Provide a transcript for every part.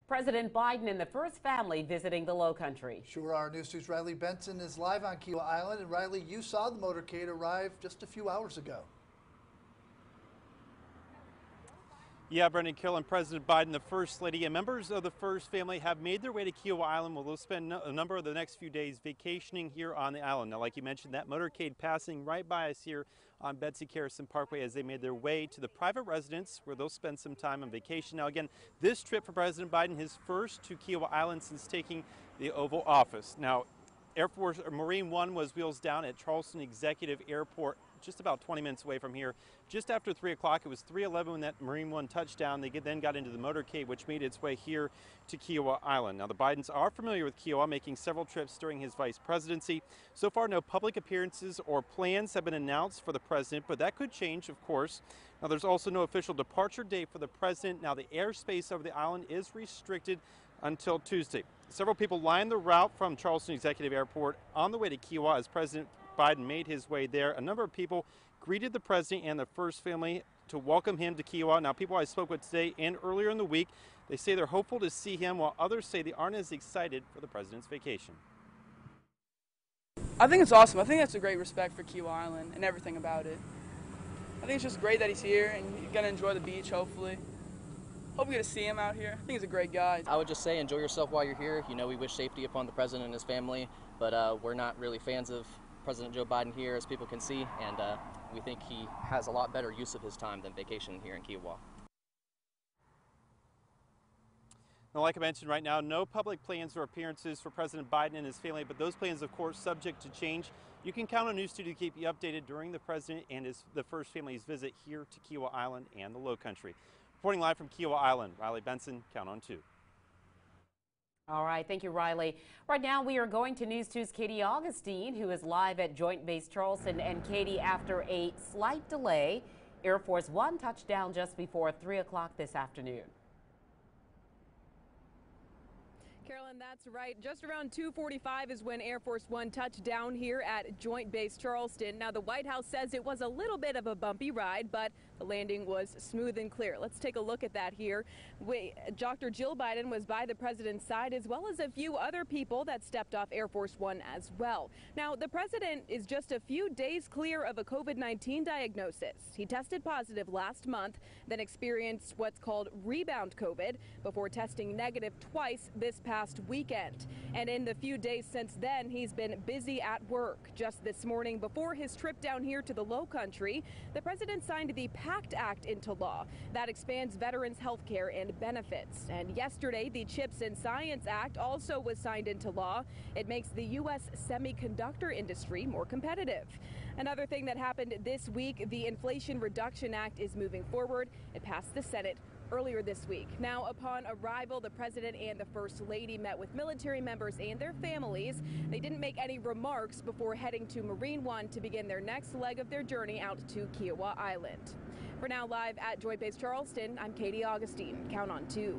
President Biden and the first family visiting the Lowcountry. Sure, our News 2's Riley Benson is live on Kiawah Island. And Riley, you saw the motorcade arrive just a few hours ago. Yeah, Brendan, Carol, and President Biden, the First Lady, and members of the First Family have made their way to Kiawah Island, where they'll spend a number of the next few days vacationing here on the island. Now, like you mentioned, that motorcade passing right by us here on Betsy Carrison Parkway as they made their way to the private residence where they'll spend some time on vacation. Now, again, this trip for President Biden, his first to Kiawah Island since taking the Oval Office. Now, Air Force Marine One was wheels down at Charleston Executive Airport, just about 20 minutes away from here. Just after 3 o'clock, it was 3:11 when that Marine One touched down. They then got into the motorcade, which made its way here to Kiawah Island. Now, the Bidens are familiar with Kiawah, making several trips during his vice presidency. So far, no public appearances or plans have been announced for the president, but that could change, of course. Now, there's also no official departure date for the president. Now, the airspace over the island is restricted until Tuesday. Several people lined the route from Charleston Executive Airport on the way to Kiawah as President Biden made his way there. A number of people greeted the president and the First Family to welcome him to Kiawah. Now, people I spoke with today and earlier in the week, they say they're hopeful to see him, while others say they aren't as excited for the president's vacation. I think it's awesome. I think that's a great respect for Kiawah Island and everything about it. I think it's just great that he's here and he's going to enjoy the beach, hopefully. Hope we get to see him out here. I think he's a great guy. I would just say enjoy yourself while you're here. You know, we wish safety upon the president and his family, but we're not really fans of President Joe Biden here, as people can see, and we think he has a lot better use of his time than vacation here in Kiawah. Now, like I mentioned, right now, no public plans or appearances for President Biden and his family, but those plans, of course, subject to change. You can count on News 2 to keep you updated during the president and the First Family's visit here to Kiawah Island and the Lowcountry. Reporting live from Kiawah Island, Riley Benson, Count on 2. All right, thank you, Riley. Right now, we are going to News 2's Katie Augustine, who is live at Joint Base Charleston. And Katie, after a slight delay, Air Force One touched down just before 3 o'clock this afternoon. Carolyn, that's right. Just around 2:45 is when Air Force One touched down here at Joint Base Charleston. Now, the White House says it was a little bit of a bumpy ride, but the landing was smooth and clear. Let's take a look at that here. Dr. Jill Biden was by the president's side, as well as a few other people that stepped off Air Force One as well. Now, the president is just a few days clear of a COVID-19 diagnosis. He tested positive last month, then experienced what's called rebound COVID before testing negative twice this past weekend. And in the few days since then, he's been busy at work. Just this morning, before his trip down here to the Lowcountry, the president signed the PACT Act into law. That expands veterans' health care and benefits. And yesterday, the CHIPS and Science Act also was signed into law. It makes the U.S. semiconductor industry more competitive. Another thing that happened this week, the Inflation Reduction Act is moving forward. It passed the Senate earlier this week. Now, upon arrival, the president and the First Lady met with military members and their families. They didn't make any remarks before heading to Marine One to begin their next leg of their journey out to Kiawah Island. For now, live at Joint Base Charleston, I'm Katie Augustine. Count on 2.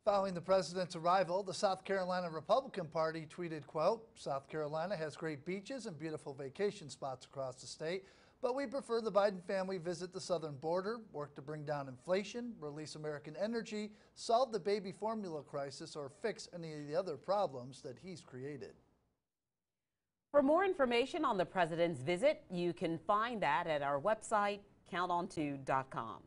Following the president's arrival, the South Carolina Republican Party tweeted, quote, "South Carolina has great beaches and beautiful vacation spots across the state, but we prefer the Biden family visit the southern border, work to bring down inflation, release American energy, solve the baby formula crisis, or fix any of the other problems that he's created." For more information on the president's visit, you can find that at our website, counton2.com.